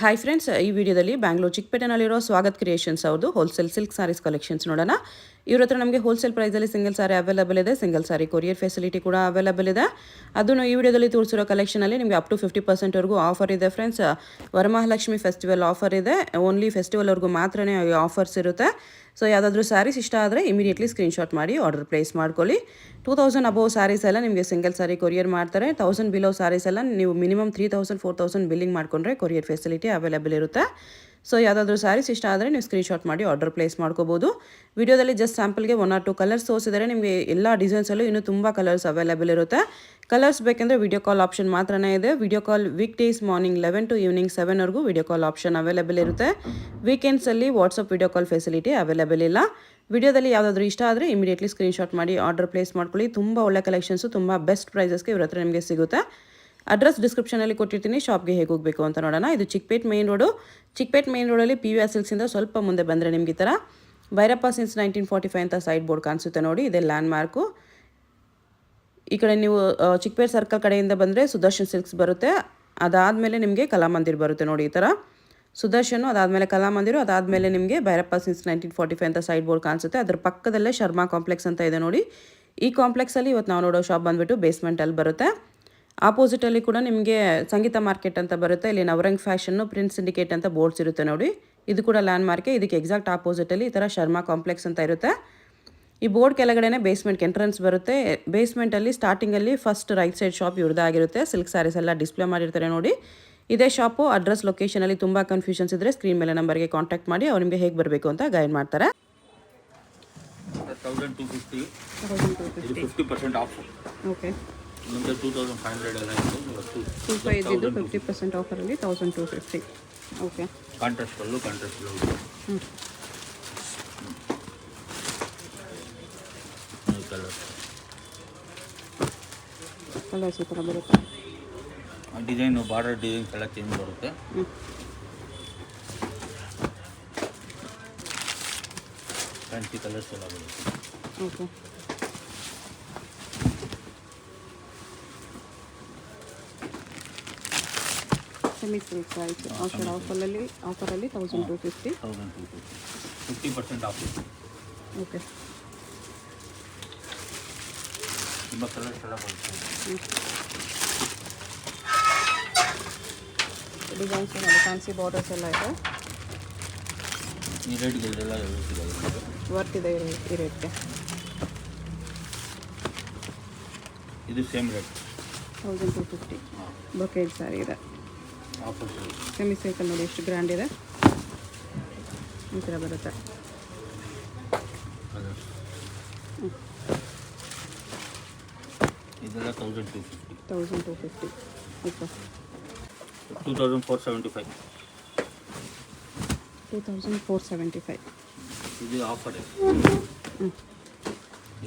Hi friends, ಈ ವಿಡಿಯೋದಲ್ಲಿ Bangalore ಚಿಕ್ಕಪೇಟೆನಲ್ಲಿರೋ Swagath creations ಅವ್ರದ್ದು ಹೋಲ್ಸೇಲ್ ಸಿಲ್ಕ್ ಸಾರೀಸ್ ಕಲೆಕ್ಷನ್ಸ್ ನೋಡೋಣ. ಇವ್ರ ಹತ್ರ ನಮಗೆ ಹೋಲ್ಸೇಲ್ ಪ್ರೈಸಲ್ಲಿ ಸಿಂಗಲ್ ಸಾರಿ ಅವೈಲೇಬಲ್ ಇದೆ. ಸಿಂಗಲ್ ಸಾರಿ ಕೊರಿಯರ್ ಫೆಸಿಲಿಟಿ ಕೂಡ ಅವೈಲೇಬಲ್ ಇದೆ. ಅದನ್ನು ಈ ವಿಡಿಯೋದಲ್ಲಿ ತೋರಿಸಿರೋ ಕಲೆಕ್ಷನಲ್ಲಿ ನಿಮಗೆ ಅಪ್ ಟು 50% ಆಫರ್ ಇದೆ ಫ್ರೆಂಡ್ಸ್. ವರಮಹಾಲಕ್ಷ್ಮಿ ಫೆಸ್ಟಿವಲ್ ಆಫರ್ ಇದೆ. ಓನ್ಲಿ ಫೆಸ್ಟಿವಲ್ವರೆಗೂ ಮಾತ್ರನೇ ಆಫರ್ಸ್ ಇರುತ್ತೆ. ಸೊ ಯಾವುದಾದ್ರೂ ಸ್ಯಾರೀಸ್ ಇಷ್ಟ ಆದರೆ ಇಮಿಡಿಯೇಟ್ಲಿ ಸ್ಕ್ರೀನ್ಶಾಟ್ ಮಾಡಿ ಆರ್ಡರ್ ಪ್ಲೇಸ್ ಮಾಡ್ಕೊಳ್ಳಿ. 2000 ಅಬೋವ್ ಸ್ಯಾರೀಸ್ ಎಲ್ಲ ನಿಮಗೆ ಸಿಂಗಲ್ ಸಾರಿ ಕೊರಿಯರ್ ಮಾಡ್ತಾರೆ. 1000 ಬಿಲೋ ಸ್ಯಾರೀಸ್ ಎಲ್ಲ ನೀವು ಮಿನಿಮಮ್ 3000 4000 ಬಿಲ್ಲಿಂಗ್ ಮಾಡಿಕೊಂಡ್ರೆ ಕೊರಿಯರ್ ಫೆಸಿಲಿಟಿ ಅವೈಲೇಬಲ್ ಇರುತ್ತೆ. ಸೊ ಯಾವುದಾದ್ರೂ ಸ್ಯಾರೀಸ್ ಇಷ್ಟ ಆದರೆ ನೀವು ಸ್ಕ್ರೀನ್ಶಾಟ್ ಮಾಡಿ ಆರ್ಡರ್ ಪ್ಲೇಸ್ ಮಾಡ್ಕೋಬೋದು. ವಿಡಿಯೋದಲ್ಲಿ ಜಸ್ಟ್ ಸ್ಯಾಂಪಲ್ಗೆ 1 or 2 ಕಲರ್ಸ್ ತೋರಿಸಿದರೆ ನಿಮಗೆ ಎಲ್ಲ ಡಿಸೈನ್ಸಲ್ಲೂ ಇನ್ನೂ ತುಂಬ ಕಲರ್ಸ್ ಅವೈಲೇಬಲ್ ಇರುತ್ತೆ. ಕಲರ್ಸ್ ಬೇಕೆಂದರೆ ವಿಡಿಯೋ ಕಾಲ್ ಆಪ್ಷನ್ ಮಾತ್ರನೇ ಇದೆ. Video call weekdays morning 11 to evening 7ವರೆಗೂ ವಿಡಿಯೋ ಕಾಲ್ ಆಪ್ಷನ್ ಅವೈಲೇಬಲ್ ಇರುತ್ತೆ. ವೀಕೆಂಡ್ಸಲ್ಲಿ WhatsApp video call facility available ಇಲ್ಲ. ವಿಡಿಯೋದಲ್ಲಿ ಯಾವುದಾದ್ರೂ ಇಷ್ಟ ಆದರೆ ಇಮಿಡಿಯೇಟ್ಲಿ ಸ್ಕ್ರೀನ್ಶಾಟ್ ಮಾಡಿ ಆರ್ಡರ್ ಪ್ಲೇಸ್ ಮಾಡ್ಕೊಳ್ಳಿ. ತುಂಬ ಒಳ್ಳೆ ಕಲೆಕ್ಷನ್ಸು, ತುಂಬ ಬೆಸ್ಟ್ ಪ್ರೈಸಸ್ಗೆ ಇವ್ರ ಹತ್ರ ನಿಮಗೆ ಸಿಗುತ್ತೆ. ಅಡ್ರೆಸ್ ಡಿಸ್ಕ್ರಿಪ್ಷನಲ್ಲಿ ಕೊಟ್ಟಿರ್ತೀನಿ. ಶಾಪ್ಗೆ ಹೇಗೆ ಹೋಗಬೇಕು ಅಂತ ನೋಡೋಣ. ಇದು Chickpet main road. Chickpet main ರೋಡಲ್ಲಿ PVR ಸಿಲ್ಕ್ಸಿಂದ ಸ್ವಲ್ಪ ಮುಂದೆ ಬಂದರೆ ನಿಮಗೆ ಈ ಥರ ಭೈರಪ್ಪ ಸಿನ್ಸ್ 1945 ಅಂತ ಸೈಡ್ ಬೋರ್ಡ್ ಕಾಣಿಸುತ್ತೆ ನೋಡಿ. ಇದೇ ಲ್ಯಾಂಡ್ ಮಾರ್ಕು. ಈ ಕಡೆ ನೀವು ಚಿಕ್ಕಪೇಟ್ ಸರ್ಕಲ್ ಕಡೆಯಿಂದ ಬಂದರೆ ಸುದರ್ಶನ್ ಸಿಲ್ಕ್ಸ್ ಬರುತ್ತೆ. ಅದಾದಮೇಲೆ ನಿಮಗೆ ಕಲಾಮಂದಿರ್ ಬರುತ್ತೆ ನೋಡಿ. ಈ ಥರ ಸುದರ್ಶನು, ಅದಾದಮೇಲೆ ಕಲಾಮಂದಿರು, ಅದಾದಮೇಲೆ ನಿಮಗೆ ಭೈರಪ್ಪ ಸಿನ್ಸ್ 1945 ಅಂತ ಸೈಡ್ ಬೋರ್ಡ್ ಕಾಣಿಸುತ್ತೆ. ಅದ್ರ ಪಕ್ಕದಲ್ಲೇ ಶರ್ಮಾ ಕಾಂಪ್ಲೆಕ್ಸ್ ಅಂತ ಇದೆ ನೋಡಿ. ಈ ಕಾಂಪ್ಲೆಕ್ಸಲ್ಲಿ ಇವತ್ತು ನಾವು ನೋಡೋ ಶಾಪ್ ಬಂದುಬಿಟ್ಟು ಬೇಸ್ಮೆಂಟಲ್ಲಿ ಬರುತ್ತೆ. ಆಪೋಸಿಟಲ್ಲಿ ಕೂಡ ನಿಮಗೆ ಸಂಗೀತ ಮಾರ್ಕೆಟ್ ಅಂತ ಬರುತ್ತೆ. ಇಲ್ಲಿ ನವರಂಗ್ ಫ್ಯಾಷನ್ನು, ಪ್ರಿನ್ಸ್ ಸಿಂಡಿಕೇಟ್ ಅಂತ ಬೋರ್ಡ್ಸ್ ಇರುತ್ತೆ ನೋಡಿ. ಇದು ಕೂಡ ಲ್ಯಾಂಡ್ ಮಾರ್ಕೆ. ಇದಕ್ಕೆ ಎಕ್ಸಾಕ್ಟ್ ಆಪೋಸಿಟಲ್ಲಿ ಈ ಥರ ಶರ್ಮಾ ಕಾಂಪ್ಲೆಕ್ಸ್ ಅಂತ ಇರುತ್ತೆ. ಈ ಬೋರ್ಡ್ ಕೆಳಗಡೆನೇ ಬೇಸ್ಮೆಂಟ್ಗೆ ಎಂಟ್ರೆನ್ಸ್ ಬರುತ್ತೆ. ಬೇಸ್ಮೆಂಟಲ್ಲಿ ಸ್ಟಾರ್ಟಿಂಗಲ್ಲಿ ಫಸ್ಟ್ ರೈಟ್ ಸೈಡ್ ಶಾಪ್ ಇವ್ರದ್ದಾಗಿರುತ್ತೆ. ಸಿಲ್ಕ್ ಸ್ಯಾರೀಸ್ ಎಲ್ಲ ಡಿಸ್ಪ್ಲೇ ಮಾಡಿರ್ತಾರೆ ನೋಡಿ. ಇದೇ ಶಾಪು. ಅಡ್ರೆಸ್ ಲೊಕೇಶನಲ್ಲಿ ತುಂಬ ಕನ್ಫ್ಯೂಷನ್ಸ್ ಇದ್ದರೆ ಸ್ಕ್ರೀನ್ ಮೇಲೆ ನಂಬರ್ಗೆ ಕಾಂಟ್ಯಾಕ್ಟ್ ಮಾಡಿ ಅವ್ರು ನಿಮಗೆ ಹೇಗೆ ಬರಬೇಕು ಅಂತ ಗೈಡ್ ಮಾಡ್ತಾರೆ. 1250 ಇದು 50% ಆಫ್. ಓಕೆ, ಮುಂದೆ 2500 ಎಲ್ಲ ಇತ್ತು. 25 ಇದ್ದು 50% ಆಫರಲ್ಲಿ 1250. ಓಕೆ, ಕಾಂಟ್ರಾಸ್ಟ್ ಪಲ್ಲು, ಕಾಂಟ್ರಾಸ್ಟ್ ಬ್ಲೌಸ್. ಕಲರ್ಸ್ ಈ ಥರ ಬರುತ್ತೆ. ಡಿಸೈನು, ಬಾರ್ಡರ್ ಡಿಸೈನ್ಸ್ ಎಲ್ಲ ಚೇಂಜ್ ಬರುತ್ತೆ. ಫ್ಯಾನ್ಸಿ ಕಲರ್ಸ್ ಎಲ್ಲ ಬರುತ್ತೆ. ಓಕೆ, ಸೆಮಿ ಸಿಲ್ಕ್ ಆಯಿತು. ಆಫರಲ್ಲಿ 1250. 50% ಆಫ್. ಓಕೆ, ತುಂಬ ಕಲರ್ಸ್ ಎಲ್ಲ ಬರುತ್ತೆ. ಡಿಸೈನ್ಸ್ ನೋಡಿ, ಫ್ಯಾನ್ಸಿ ಬಾರ್ಡರ್ಸ್ ಎಲ್ಲ ಇದೆ. ಈ ರೇಟ್ಗೆಲ್ಲ ಸಿಗಲ್ಲ, ವರ್ಕ್ ಇದೆ ಈ ರೇಟ್ಗೆ. ಇದು ಸೇಮ್ ರೇಟ್ 1250. ಬ್ರೊಕೇಡ್ ಸ್ಯಾರಿ ಇದೆ. ಆಫರ್ ಸೆಮಿ ಸಿಲ್ಕಲ್ಲಿ ನೋಡಿ ಎಷ್ಟು ಗ್ರ್ಯಾಂಡ್ ಇದೆ. ಈ ಥರ ಬರುತ್ತೆ. ಕಲರ್ಸ್. ಇದೆಲ್ಲ 1250. 1250. ಓಕೆ, 2475. 2475. ಇದು ಆಫರ್.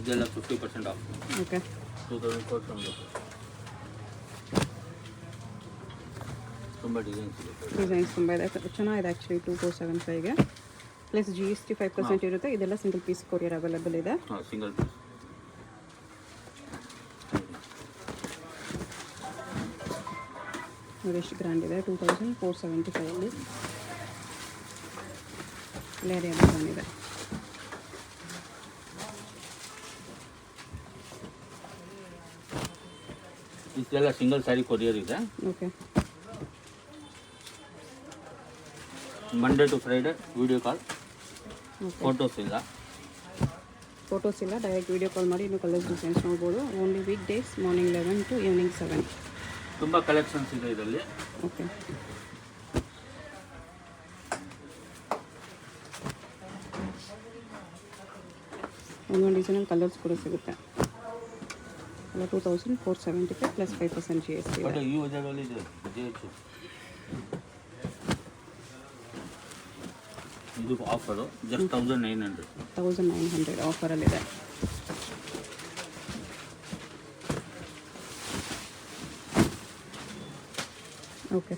ಇದೆಲ್ಲ 50% ಆಫ್. ಓಕೆ, 2475. ತುಂಬ ಡಿಸೈನ್ಸ್ ಇದೆ. ಡಿಸೈನ್ಸ್ ತುಂಬ ಇದೆ. ಚೆನ್ನಾಗಿದೆ ಆ್ಯಕ್ಚುಲಿ. 2475ಗೆ ಪ್ಲಸ್ GST 5% ಇರುತ್ತೆ. ಇದೆಲ್ಲ ಸಿಂಗಲ್ ಪೀಸ್ ಕೊರಿಯರ್ ಅವೈಲೇಬಲ್ ಇದೆ. ಹಾಂ, ಸಿಂಗಲ್ ಪೀಸ್. ನೋಡಿ ಎಷ್ಟು ಗ್ರ್ಯಾಂಡ್ ಇದೆ. 2475ಅಲ್ಲಿ ಲೇರಿಯಾ ಡಿಸೈನ್ ಇದೆ. ಇದೆಲ್ಲ ಸಿಂಗಲ್ ಸ್ಯಾರಿ ಕೊರಿಯರ್ ಇದೆ. Okay, Monday to Friday video call. Photos ಇಲ್ಲ. ಫೋಟೋಸ್ ಇಲ್ಲ, ಡೈರೆಕ್ಟ್ ವಿಡಿಯೋ ಕಾಲ್ ಮಾಡಿ ಇನ್ನೂ ಕಲರ್ಸ್ ಡಿಸೈನ್ಸ್ ನೋಡ್ಬೋದು. Only weekdays morning 11 to evening 7. ತುಂಬ ಕಲೆಕ್ಷನ್ಸ್ ಇದೆ ಇದರಲ್ಲಿ. ಓಕೆ, ಒಂದೊಂದು ಡಿಸೈನಲ್ಲಿ ಕಲರ್ಸ್ ಕೂಡ ಸಿಗುತ್ತೆ. ಎಲ್ಲ 2475 ಪ್ಲಸ್ 5% GST ಬಟ್ ಇದೆ. ಈ ವಜಾದಲ್ಲಿ ಇದೆ GH. ಇದು ಆಫರು ಜಸ್ಟ್ 1900. 1900 ಆಫರಲ್ಲಿದೆ. ಓಕೆ,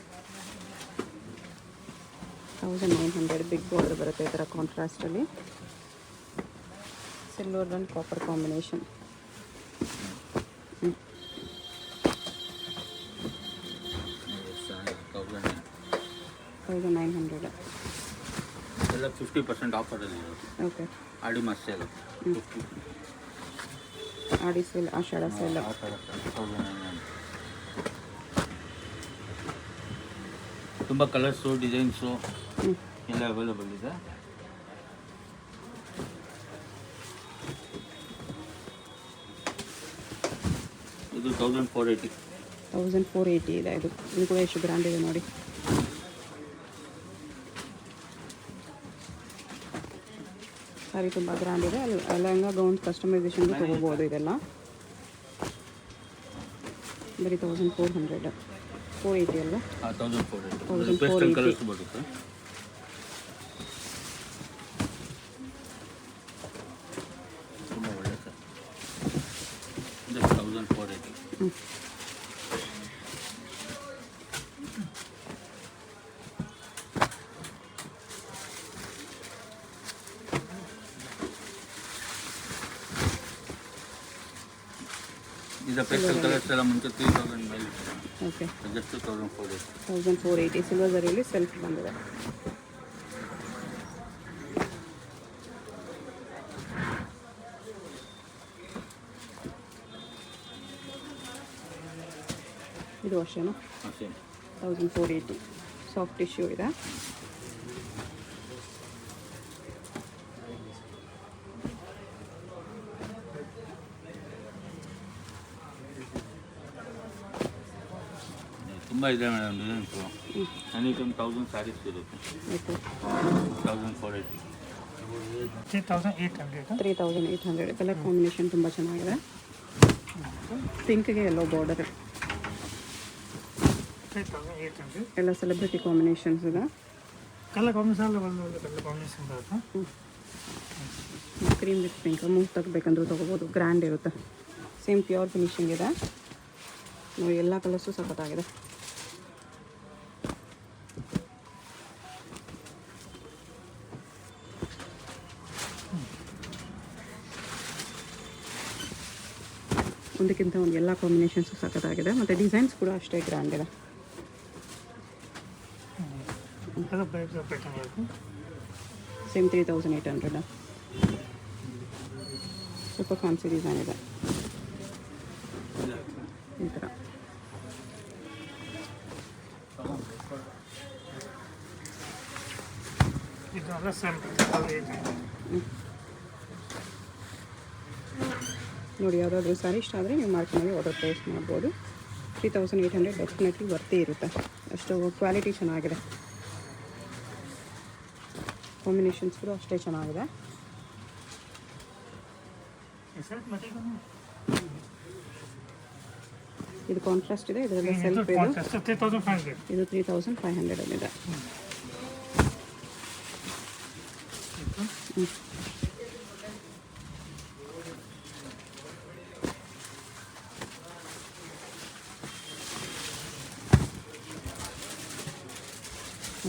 1900 ಬಿಗ್ ಬಾರ್ಡರ್ ಬರುತ್ತೆ. ಈ ಥರ ಕಾಂಟ್ರಾಸ್ಟಲ್ಲಿ ಸಿಲ್ವರ್ ಆ್ಯಂಡ್ ಕಾಪರ್ ಕಾಂಬಿನೇಷನ್. 1900. ಎಲ್ಲ 50% ಆಫರಲ್ಲಿ ಇರೋದು. ಓಕೆ. ಆಡಿ ಮಾಸ ಸೇಲ್ ಆಡಿ ಸೇಲ್, ಆಷಾಢ ಸೇಲ್. ತುಂಬ ಕಲರ್ಸು ಡಿಸೈನ್ಸು ಎಲ್ಲ ಅವೈಲೇಬಲ್ ಇದೆ. ಇದು 1480. 1480 ಇದೆ ಇದು. ಇದು ಕೂಡ ಎಷ್ಟು ಗ್ರ್ಯಾಂಡ್ ಇದೆ ನೋಡಿ. ಸಾರಿ ತುಂಬ ಗ್ರ್ಯಾಂಡ್ ಇದೆ. ಅಲ್ಲಿ ಲೆಹಂಗಾ ಗೌನ್ ಕಸ್ಟಮೈಸೇಷನ್ಗೆ ತೊಗೋಬೋದು ಇದೆಲ್ಲ. ಬರೀ 1400, 480 ಅಲ್ವಾ? 1480. ಪೇಸ್ಟಲ್ ಕಲರ್ಸ್ ಬರುತ್ತೆ. ತುಂಬ ಒಳ್ಳೆ ಸರ್. ಇದು 1480. ಇದು ಪೇಸ್ಟಲ್ ಕಲರ್ಸ್ ಎಲ್ಲ ಮುಂಚೆ 3000 ಮೇಲೆ ಇತ್ತು. ಓಕೆ. ಜಸ್ಟ್ 1480. 1480 ಸಿಲ್ವರ್ ಜರಿಯಲ್ಲಿ ಸೆಲ್ಫ್ ಬಂದಿದೆ. ಇದು ಅಷ್ಟೇನಾ? ಅಷ್ಟೇ. 1480 ಸಾಫ್ಟ್ ಟಿಶ್ಯೂ ಇದೆ. ತುಂಬ ಇದೆ ಮೇಡಮ್ ಡಿಸೈನ್ಸು. ನನಗೆ ಒಂದು 1000 ಸ್ಯಾರೀಸ್ ಇರುತ್ತೆ. ಓಕೆ. 1480. 3800. ಕಲರ್ ಕಾಂಬಿನೇಷನ್ ತುಂಬ ಚೆನ್ನಾಗಿದೆ. ಪಿಂಕ್ಗೆ ಎಲ್ಲೋ ಬಾರ್ಡರ್. 3800. ಎಲ್ಲ ಸೆಲೆಬ್ರಿಟಿ ಕಾಂಬಿನೇಷನ್ಸ್ ಇದೆ. ಕಲರ್ ಕಾಂಬಿನೇಷನ್ ಒಂದು ಕಲರ್ ಕಾಂಬಿನೇಷನ್ ಬರುತ್ತೆ. ಕ್ರೀಮ್ ವಿತ್ ಪಿಂಕ್ ಮೂವ್ ತಗೋಬೇಕಂದ್ರೂ ತೊಗೋಬೋದು. ಗ್ರ್ಯಾಂಡ್ ಇರುತ್ತೆ. ಸೇಮ್ ಪ್ಯೂರ್ ಫಿನಿಶಿಂಗ್ ಇದೆ ನೋಡಿ. ಎಲ್ಲ ಕಲರ್ಸು ಸಖತ್ತಾಗಿದೆ. ಒಂದಕ್ಕಿಂತ ಒಂದು ಎಲ್ಲ ಕಾಂಬಿನೇಷನ್ಸು ಸಖತ್ತಾಗಿದೆ. ಮತ್ತು ಡಿಸೈನ್ಸ್ ಕೂಡ ಅಷ್ಟೇ ಗ್ರ್ಯಾಂಡ್ ಇದೆ. ಸೇಮ್ 3800. ಸ್ವಲ್ಪ ಫ್ಯಾನ್ಸಿ ಡಿಸೈನ್ ಇದೆ ಈ ಥರ. ಇದು ಸೇಮ್ ನೋಡಿ. ಯಾವುದಾದ್ರೂ ಸ್ಯಾರಿ ಇಷ್ಟ ಆದರೆ ನೀವು ಮಾರ್ಕೆಟ್ನಲ್ಲಿ ಆರ್ಡರ್ ಪ್ಲೇಸ್ ಮಾಡ್ಬೋದು. 3800 ಡೆಫಿನೆಟ್ಲಿ ವರ್ತಿ ಇರುತ್ತೆ. ಅಷ್ಟು ಕ್ವಾಲಿಟಿ ಚೆನ್ನಾಗಿದೆ. ಕಾಂಬಿನೇಷನ್ಸ್ ಕೂಡ ಅಷ್ಟೇ ಚೆನ್ನಾಗಿದೆ. ಇದು ಕಾಂಟ್ರಾಸ್ಟ್ ಇದೆ. ಇದರಲ್ಲಿ ಸೆಲ್ಫ್ ಇದೆ. ಇದು 3500 ಅಲ್ಲಿದೆ.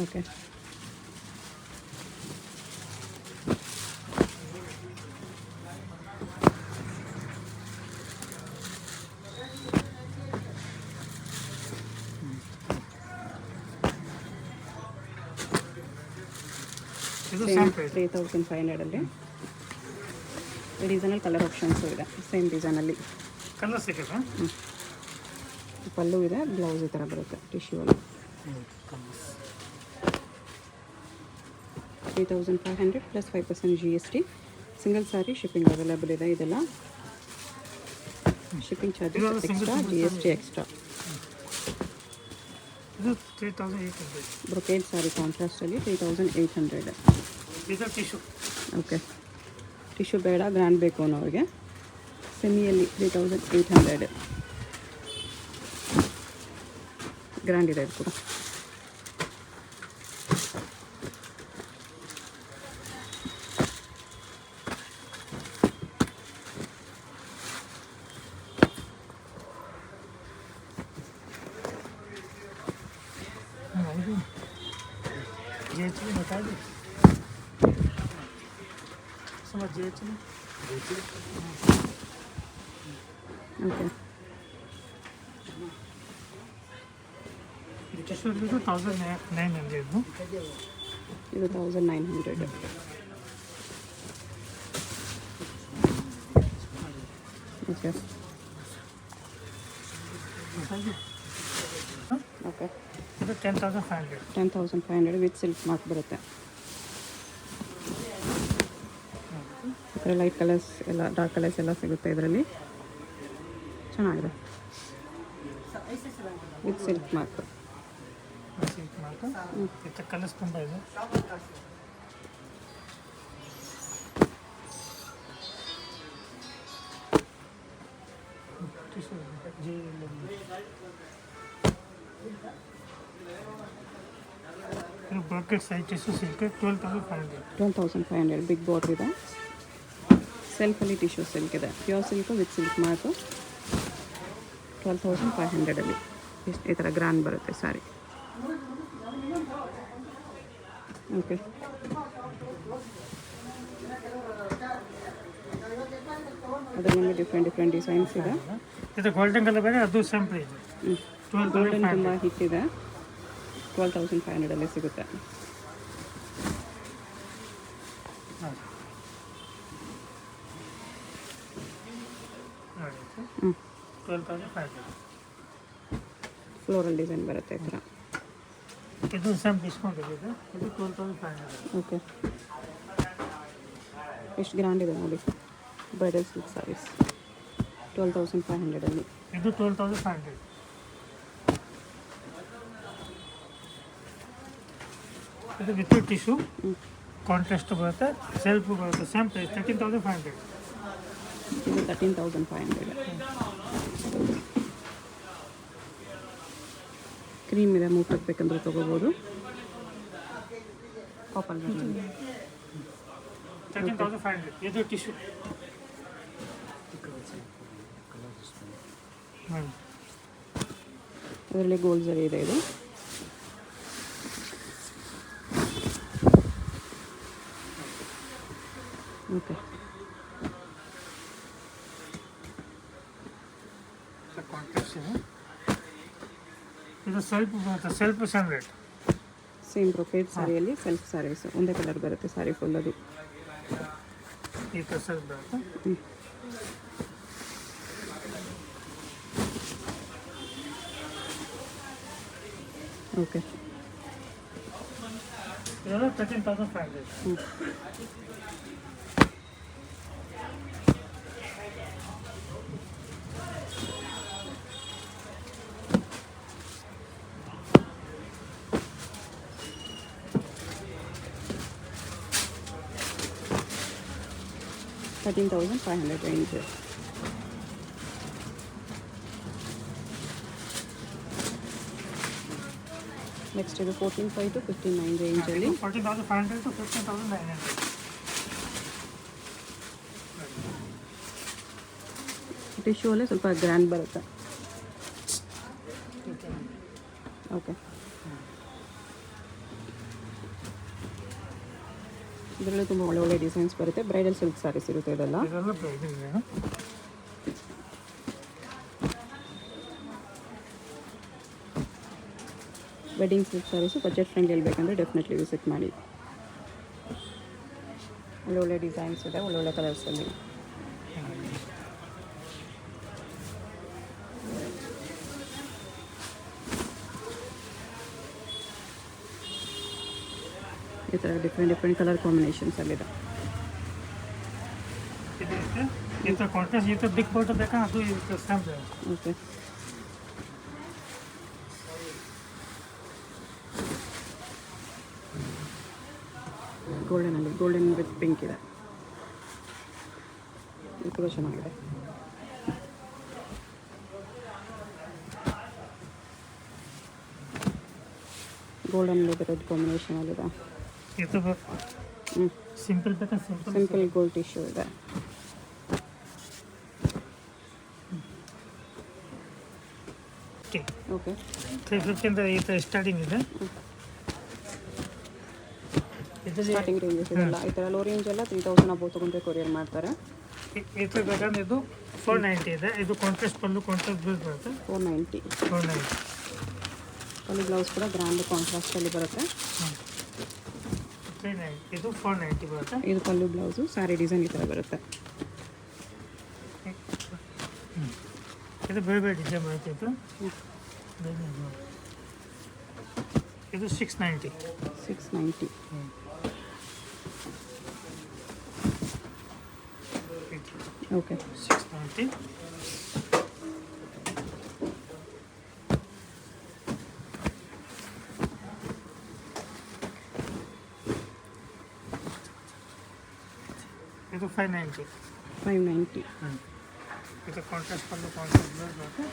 ಓಕೆ. ಇದು ಸೇಮ್ 3500 ಅಲ್ಲಿ. ಡಿಸೈನಲ್ಲಿ ಕಲರ್ ಆಪ್ಷನ್ಸು ಇದೆ. ಸೇಮ್ ಡಿಸೈನಲ್ಲಿ ಕಲರ್ ಸಿಗುತ್ತೆ. ಪಲ್ಲು ಇದೆ. ಬ್ಲೌಸ್ ಈ ಥರ ಬರುತ್ತೆ ಟಿಶ್ಯೂ ಅಲ್ಲಿ. 3500 plus 5% GST. Single sari shipping available ಇದೆ. ಇದೆಲ್ಲ shipping charges extra, GST extra. ಇದು 3800. ಬ್ರೊಕೇಡ್ ಸ್ಯಾರಿ ಕಾಂಟ್ರಾಸ್ಟಲ್ಲಿ 3800. ಇದು ಟಿಶ್ಯೂ. ಓಕೆ. ಟಿಶ್ಯೂ ಬೇಡ, ಗ್ರ್ಯಾಂಡ್ ಬೇಕು ಅನ್ನೋರಿಗೆ ಸೆಮಿಯಲ್ಲಿ 3800. ಗ್ರ್ಯಾಂಡ್ ಇದೆ ಇದು ಕೂಡ. GH बता दो समझ GH ಓಕೆ. ಟಿಶ್ಯೂ ಇದು 1900 ಇದು 1900. ಓಕೆ ಓಕೆ ಇದು 10,500. 10,500 ವಿತ್ ಸಿಲ್ಕ್ ಮಾರ್ಕ್ ಬರುತ್ತೆ. ಈ ಥರ ಲೈಟ್ ಕಲರ್ಸ್ ಎಲ್ಲ ಡಾರ್ಕ್ ಕಲರ್ಸ್ ಎಲ್ಲ ಸಿಗುತ್ತೆ ಇದರಲ್ಲಿ. ಚೆನ್ನಾಗಿದೆ with silk mark. Silk mark ಇದು ಕಲರ್ಸ್ ತುಂಬ ಇದೆ. ಇದು bracket size tissue silk 12,500. 12,500 big border ಇದೆ. ಸೆಲ್ಫಲ್ಲಿ ಟಿಶ್ಯೂ ಸಿಲ್ಕ್ ಇದೆ. Pure silk with silk mark 12,500 ಈ ಥರ ಗ್ರ್ಯಾಂಡ್ ಬರುತ್ತೆ ಸ್ಯಾರಿ. ಓಕೆ ಅದರಲ್ಲಿ ಡಿಫ್ರೆಂಟ್ ಡಿಸೈನ್ಸ್ ಇದೆ. ಇದು ಗೋಲ್ಡನ್ ಕಲರ್ ಬೇರೆ, ಅದು ಸೇಮ್ ಪ್ರೈಸ್. ಗೋಲ್ಡನ್ ತುಂಬ ಹಿಟ್ ಇದೆ. 12,500 ಸಿಗುತ್ತೆ. ಹ್ಞೂ 12,500. ಫ್ಲೋರಲ್ ಡಿಸೈನ್ ಬರುತ್ತೆ ಈ ಥರ. ಇದು ಸೇಮ್ ಡಿಸ್ಕೌಂಟ್ ಇದೆ. ಇದು 12,500. ಓಕೆ ಎಷ್ಟು ಗ್ರ್ಯಾಂಡ್ ಇದೆ ನೋಡಿ. Bridal silk sarees 12,500. ಇದು 12,500. ಇದು ವಿತ್ ಟಿಶ್ಯೂ ಕಾಂಟ್ರಾಸ್ಟ್ ಬರುತ್ತೆ, ಸೆಲ್ಫ್ ಬರುತ್ತೆ, ಸೇಮ್ ಪ್ರೈಸ್ 13,500. ಇದು 13,500. ಕ್ರೀಮ್ ಇದೆ, ಮೂವ್ ಬೇಕಂದ್ರೆ ತೊಗೋಬೋದು. ಕಾಪರ್ 13,500. ಇದು ಟಿಶ್ಯೂ. ಇದರಲ್ಲಿ ಗೋಲ್ಡ್ ಜರಿ ಇದೆ. ಇದು ಓಕೆ ಕಾಂಟ್ರಾಸ್ಟ್ ಇದೆ. ಇದು ಸೆಲ್ಫ್ ಬರುತ್ತೆ, self same rate. Same brocade ಸ್ಯಾರಿಯಲ್ಲಿ ಸೆಲ್ಫ್ ಸ್ಯಾರೀಸ್ ಒಂದೇ ಕಲರ್ ಬರುತ್ತೆ ಸ್ಯಾರಿ ಫುಲ್. ಅದು ಈ ಥರ ಸೆಲ್ಫ್ ಬರುತ್ತೆ. ಓಕೆ ಇದೆಲ್ಲ 13,500. $13,500 ರೇಂಜ್. ನೆಕ್ಸ್ಟ್ ಇದು 14,500 to 15,900 ರೇಂಜಲ್ಲಿ. 14,500 to 15,900. ಟಿಶ್ಯೂ ಅಲ್ಲೇ ಸ್ವಲ್ಪ ಗ್ರ್ಯಾಂಡ್ ಬರುತ್ತೆ. ಓಕೆ ಇದರಲ್ಲಿ ತುಂಬ ಒಳ್ಳೆ ಡಿಸೈನ್ಸ್ ಬರುತ್ತೆ. ಬ್ರೈಡಲ್ ಸಿಲ್ಕ್ ಸ್ಯಾರೀಸ್ ಇರುತ್ತೆ ಇದೆಲ್ಲ. ಇದೆಲ್ಲ ಬ್ರೈಡಲ್ ಇದೆ. Wedding silk sarees budget friendly ಇರಬೇಕಂದ್ರೆ ಡೆಫಿನೆಟ್ಲಿ ವಿಸಿಟ್ ಮಾಡಿ. ಒಳ್ಳೊಳ್ಳೆ ಡಿಸೈನ್ಸ್ ಇದೆ, ಒಳ್ಳೊಳ್ಳೆ ಕಲರ್ಸಲ್ಲಿ. ಈ ಥರ ಡಿಫ್ರೆಂಟ್ ಕಲರ್ ಕಾಂಬಿನೇಷನ್ಸಲ್ಲಿದೆ. ಇದಕ್ಕೆ ಈ ಥರ ಕಾಂಟ್ರಾಸ್ಟ್, ಈ ಥರ ಬಿಗ್ ಬಾರ್ಡರ್ ಬೇಕಾ, ಅದು ಈ ಥರ same rate. Okay golden with pink ಇದೆ. ಇದು ಕೂಡ ಚೆನ್ನಾಗಿದೆ. ಗೋಲ್ಡನ್ ರೆಡ್ ಕಾಂಬಿನೇಷನಲ್ಲಿದೆ. ಇದು ಸಿಂಪಲ್ ಬೇಕಾ, ಸಿಂಪಲ್ ಗೋಲ್ಡ್ ಟಿಶ್ಯೂ ಇದೆ. ಓಕೆ 350 ಈ ಥರ ಸ್ಟಾರ್ಟಿಂಗ್ ಇದೆ. ಸ್ಟಾರ್ಟಿಂಗ್ ರೇಂಜಸ್ ಇದೆಲ್ಲ. ಈ ಥರ ಲೋ ರೇಂಜ್ ಎಲ್ಲ 3,000 ಅಬೌವ್ ತೊಗೊಂಡ್ರೆ ಕೊರಿಯರ್ ಮಾಡ್ತಾರೆ. ಈ ಥರ ಬೇಕಂದ್ರೆ ಇದು 490 ಇದೆ. ಇದು ಕಾಂಟ್ರಾಸ್ಟ್ ಪಲ್ಲು, ಕಾಂಟ್ರಾಸ್ಟ್ ಬ್ಲೌಸ್ ಬರುತ್ತೆ. 490. ಪಲ್ಲು ಬ್ಲೌಸ್ ಕೂಡ ಗ್ರ್ಯಾಂಡ್ ಕಾಂಟ್ರಾಸ್ಟಲ್ಲಿ ಬರುತ್ತೆ. 390 ಇದು 490 ಬರುತ್ತೆ. ಇದು ಪಲ್ಲು ಬ್ಲೌಸು, ಸ್ಯಾರಿ ಡಿಸೈನ್ ಈ ಥರ ಬರುತ್ತೆ. ಇದು ಬೇರೆ ಬೇರೆ ಡಿಸೈನ್ ಬರುತ್ತೆ. ಇದು 690. 690. ಓಕೆ. 690. ಇದು 590. 590. ಇದು ಕಾಂಟ್ರಾಸ್ಟ್ ಪಲ್ಲು ಕಾಂಟ್ರಾಸ್ಟ್ ಬ್ಲೌಸ್ ಬರುತ್ತೆ.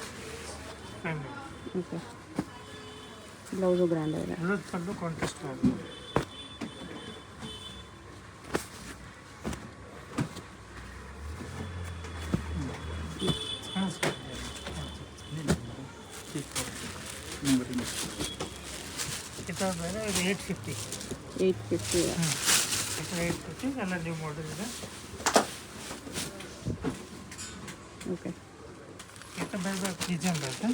590. ಓಕೆ. ಬ್ಲೌಸು ಗ್ರ್ಯಾಂಡ್ ಇದೆ. ಬ್ಲೌಸ್ ಪಲ್ಲು ಕಾಂಟ್ರಾಸ್ಟ್ ಬರುತ್ತೆ. ಇದು ಬೇರೆ ಇದು 850. 850. ಇದು 850 ಎಲ್ಲ ನ್ಯೂ ಮಾಡೆಲ್ ಇದೆ. ಓಕೆ. ಇದು ಬೇರೆ ಬೇರೆ ಡಿಸೈನ್ ಬರುತ್ತೆ.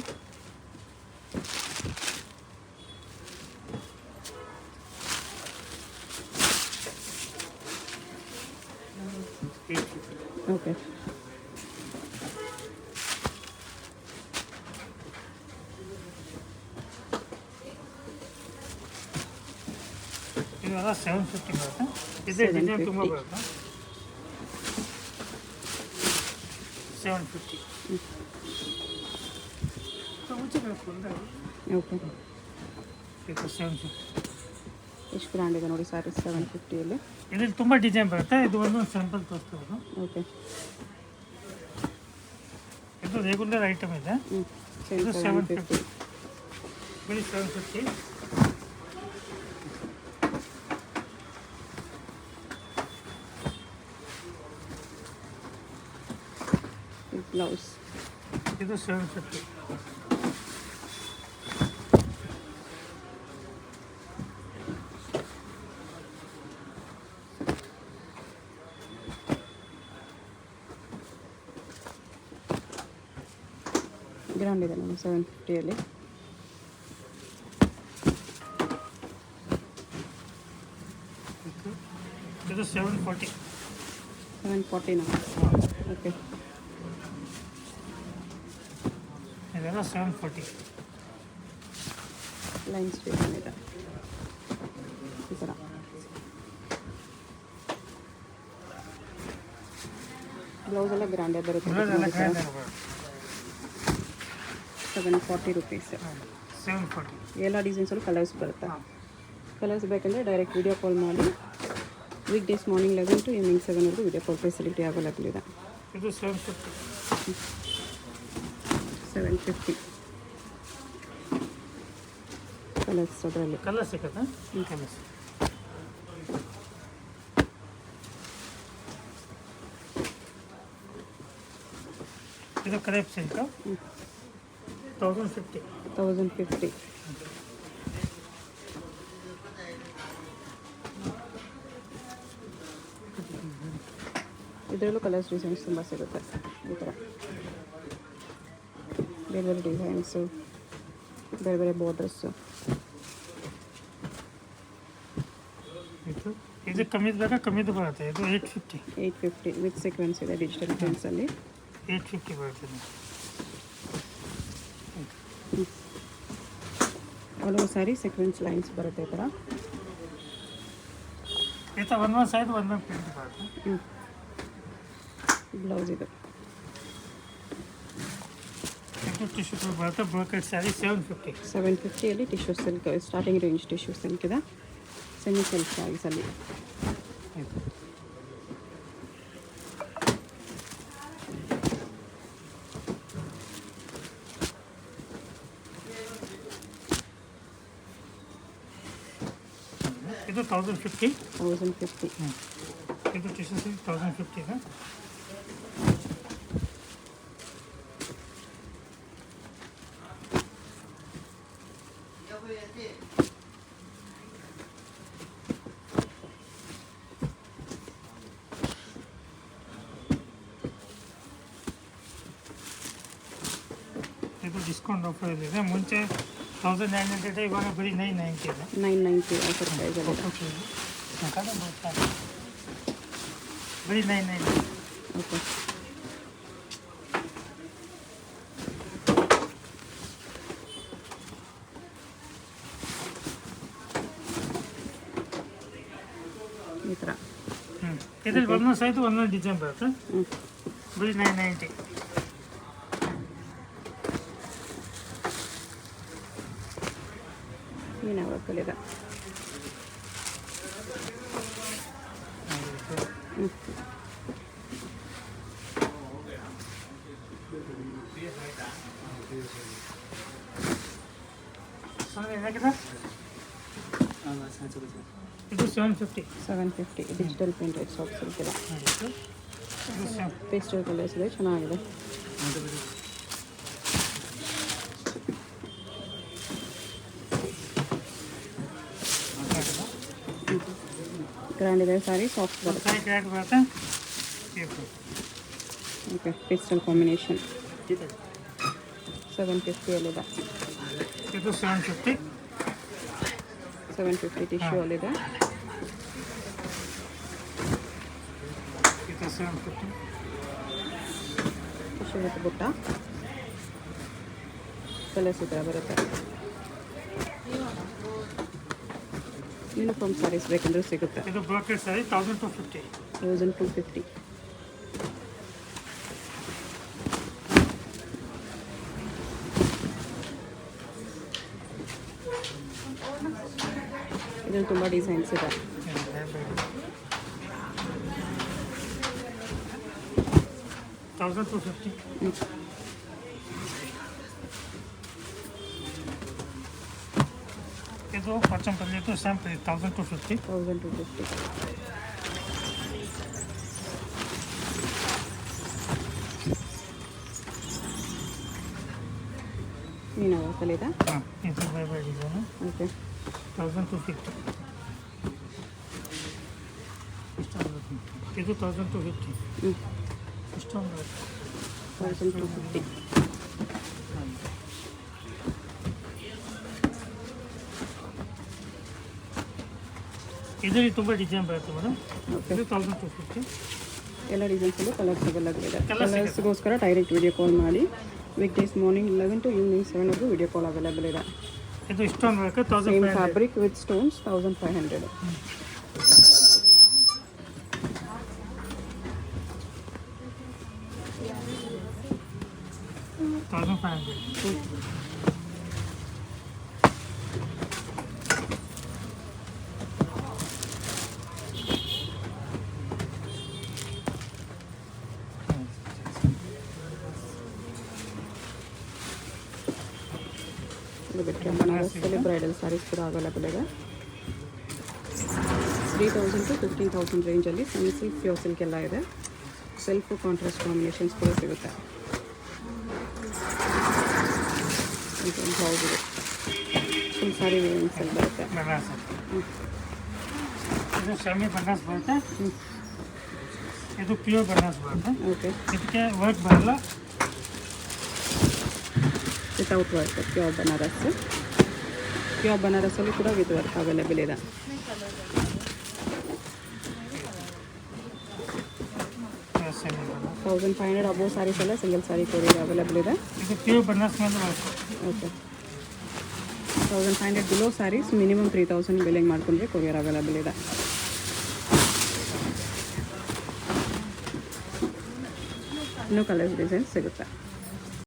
ಓಕೆ. ಇದೆಲ್ಲ 750 ಬರುತ್ತೆ. ಇದೇ ಡಿಸೈನ್ ತುಂಬ ಬರುತ್ತೆ. 750. ಓಕೆ. ಇದು 750. ಎಷ್ಟು ಗ್ರ್ಯಾಂಡ್ ಇದೆ ನೋಡಿ ಸ್ಯಾರಿ 750ಯಲ್ಲಿ. ಇದರಲ್ಲಿ ತುಂಬ ಡಿಸೈನ್ ಬರುತ್ತೆ. ಇದು ಒಂದು ಸ್ಯಾಂಪಲ್ ತೋರಿಸ್ತಿರೋದು. ಓಕೆ. ಇದು ರೆಗ್ಯುಲರ್ ಐಟಮ್ ಇದೆ. ಇದು 750. ಬರೀ 750. ಬ್ಲೌಸ್. ಇದು 750. ಗ್ರ್ಯಾಂಡ್ ಇದೆ ನಮ್ಮ 750ಯಲ್ಲಿ. ಇದು 740. 740ನಾ? ಓಕೆ. ಇದೆಲ್ಲ 740. ಲೈನ್ಸ್ ಡಿಸೈನ್ ಇದೆ ಈ ಥರ. ಬ್ಲೌಸ್ ಎಲ್ಲ ಗ್ರ್ಯಾಂಡೇ ಬರುತ್ತೆ. ಇದೆಲ್ಲ ಗ್ರ್ಯಾಂಡ್ ಬರುತ್ತೆ. 740 ರುಪೀಸ್. 740. ಎಲ್ಲ ಡಿಸೈನ್ಸಲ್ಲೂ ಕಲರ್ಸ್ ಬರುತ್ತೆ. ಕಲರ್ಸ್ ಬೇಕಂದರೆ ಡೈರೆಕ್ಟ್ ವಿಡಿಯೋ ಕಾಲ್ ಮಾಡಿ. Weekdays morning 11 to evening 7ವರೆಗೂ ವಿಡಿಯೋ ಕಾಲ್ ಫೆಸಿಲಿಟಿ ಅವೈಲೇಬಲ್ ಇದೆ. ಇದು 750. 750 ಕಲರ್ಸ್ ಅದರಲ್ಲಿ. ಕಲರ್ ಸಿಗುತ್ತೆ. ಕಲರ್ಸ್ ಇದು ಕ್ರೇಪ್ ಸಿಲ್ಕ್ 1050. 1050. ಇದರಲ್ಲೂ ಕಲರ್ಸ್ ಡಿಸೈನ್ಸ್ ತುಂಬ ಸಿಗುತ್ತೆ ಈ ಥರ. ಬೇರೆ ಬೇರೆ ಡಿಸೈನ್ಸು, ಬೇರೆ ಬೇರೆ ಬಾರ್ಡರ್ಸು. ಇದು ಕಮ್ಮಿದು ಬೇಕಾ? ಕಮ್ಮಿದು ಬರುತ್ತೆ. ಇದು 850. 850 ವಿತ್ ಸೀಕ್ವೆನ್ಸ್ ಇದೆ ಡಿಜಿಟಲ್ ಪ್ರಿಂಟ್ಸಲ್ಲಿ. 850 ಬರುತ್ತೆ. ಹಲವು ಸಾರಿ ಸೀಕ್ವೆನ್ಸ್ ಲೈನ್ಸ್ ಬರುತ್ತೆ ಈ ಥರ. ಈ ಥರ ಒಂದೊಂದು ಸೈಡ್ ಒಂದೊಂದು ಪ್ರಿಂಟ್ ಬರುತ್ತೆ. ಬ್ಲೌಸ್ ಇದು. ಇದು ಟಿಶ್ಯೂ ಪೇಪರ್ ಬರುತ್ತೆ. ಬ್ರೋಕೆಟ್ ಸ್ಯಾರಿ 750. 750ಯಲ್ಲಿ tissue silk starting range tissue silk ಇದೆ. ಸೆಮಿ ಸಿಲ್ಕ್ ಸ್ಯಾರೀಸಲ್ಲಿ. ಇದು 1050. 1050. ಇದು ಟಿಶ್ಯೂ ಸಿಲ್ಕ್ 1050 ಇದೆ. ಇದು ಡಿಸ್ಕೌಂಟ್ ಆಫರ್ ಇದೆ. ಮುಂಚೆ 1900 ಇವಾಗ ಬರೀ 990 ಇದೆ. 990 ಆಫರ್ ಪ್ರೈಸಲ್ಲಿದೆ. ಬರೀ 990. ಓಕೆ. ಈ ಥರ ಇದ್ರಲ್ಲಿ ಒಂದೊಂದು ಸೈಜ್ ಒಂದೊಂದು ಡಿಸೈನ್ ಬರುತ್ತೆ. ಬರೀ 990. ಮೀನಾ ವರ್ಕಲ್ಲಿದೆ. ಇದು 750. 750 ಡಿಜಿಟಲ್ ಪ್ರಿಂಟೆಡ್ ಸಾಫ್ಟ್ ಸಿಲ್ಕ್ ಇದೆ. ಇದು ಪೇಸ್ಟಲ್ ಕಲರ್ಸ್ ಇದೆ, ಚೆನ್ನಾಗಿದೆ. ಗ್ರ್ಯಾಂಡ್ ಇದೆ ಸಾರಿ, ಸಾಫ್ಟ್ ಬರುತ್ತೆ. ಸೈಡ್ ರೇಟ್ ಬರುತ್ತೆ. ಓಕೆ, ಪೇಸ್ಟಲ್ ಕಾಂಬಿನೇಷನ್ 750ಅಲ್ಲಿದೆ. ಇದು 750. 750 ಟಿಶ್ಯೂ ಅಲ್ಲಿದೆ. ಇದು 750. ಟಿಶ್ಯೂ ವಿತ್ ಬುಟ್ಟ ಕಲರ್ಸ್ ಈ ಥರ ಬರುತ್ತೆ. ಯೂನಿಫಾರ್ಮ್ ಸ್ಯಾರೀಸ್ ಬೇಕಂದ್ರೆ ಸಿಗುತ್ತೆ. ಇದು ಬ್ರಾಕೆಟ್ ಸಾರಿ 1250. 1250. ಇದರಲ್ಲಿ ತುಂಬ ಡಿಸೈನ್ಸ್ ಇದೆ. ಇದು ಪಚ್ಚಂಪಲ್ಲಿ ಇದು ಸ್ಯಾಂಪಲ್ 1250. 1250. ಮೀನಾ ವರ್ಕಲ್ಲಿದೆ. ಇದು ಬೈ ಡಿಸೈನು. ಓಕೆ, 1250. ಇದು 1250. ಇಷ್ಟೊಂದು ಬರುತ್ತೆ. 1250. ಇದರಲ್ಲಿ ತುಂಬ ಡಿಸೈನ್ ಬರುತ್ತೆ ಮೇಡಮ್. ಓಕೆ, ಇದು 1250. ಎಲ್ಲ ಡಿಸೈನ್ಸಲ್ಲೂ ಕಲರ್ಸ್ ಅವೈಲಬಲ್ ಇದೆ. Colours ಕಲರ್ಸ್ಗೋಸ್ಕರ ಡೈರೆಕ್ಟ್ ವಿಡಿಯೋ ಕಾಲ್ ಮಾಡಿ. Weekdays morning 11 to evening 7 video call available ಇದೆ. ಇದು ಇಷ್ಟೊಂದು ಬರುತ್ತೆ. ಸೇಮ್ 1500. Fabric with stones 1500. ಇದು ಬಿಟ್ಟರೆ ಬನಾರಸ್ಸಲ್ಲಿ ಬ್ರೈಡಲ್ ಸ್ಯಾರೀಸ್ ಕೂಡ ಅವೈಲಬಲ್ ಇದೆ. 3000 to 15,000 ರೇಂಜಲ್ಲಿ ಸೆಮಿ ಸಿಲ್ಕ್, ಪ್ಯೂರ್ ಸಿಲ್ಕ್ ಎಲ್ಲ ಇದೆ. ಸೆಲ್ಫ್ ಕಾಂಟ್ರಾಸ್ಟ್ ಕಾಂಬಿನೇಷನ್ಸ್ ಕೂಡ ಸಿಗುತ್ತೆ. ಬ್ಲೌಸ್ ಇದೆ, ಫುಲ್ ಸಾರಿ ವೇರಿಯಂಟ್ಸಲ್ಲಿ ಬರುತ್ತೆ. ಬನಾರಸ್. ಇದು ಸೆಮಿ ಬನಾರಸ್ ಬರುತ್ತೆ. ಇದು ಪ್ಯೂರ್ ಬನಾರಸ್ ಬರುತ್ತೆ. ಓಕೆ, ಇದಕ್ಕೆ ವರ್ಕ್ ಬರಲ್ಲ. Without work pure Banaras. Pure ಬನಾರಸಲ್ಲಿ ಕೂಡ ವಿತ್ ವರ್ಕ್ ಅವೈಲೇಬಲ್ ಇದೆ. ಸೆಮಿ ಬನಾರಸ್. 1500 ಅಬೋವ್ ಸ್ಯಾರೀಸ್ ಎಲ್ಲ ಸಿಂಗಲ್ ಸ್ಯಾರಿ ಕೊರಿಯರ್ ಅವೈಲೇಬಲ್ ಇದೆ. ಇದು ಪ್ಯೂರ್ ಬನಾರಸ್ ಮೇಲೆ work. Okay, 1500 below sarees minimum 3000 billing ಮಾಡ್ಕೊಂಡ್ರೆ ಕೊರಿಯರ್ ಅವೈಲೇಬಲ್ ಇದೆ. ಇನ್ನೂ ಕಲರ್ಸ್ ಡಿಸೈನ್ಸ್ ಸಿಗುತ್ತೆ.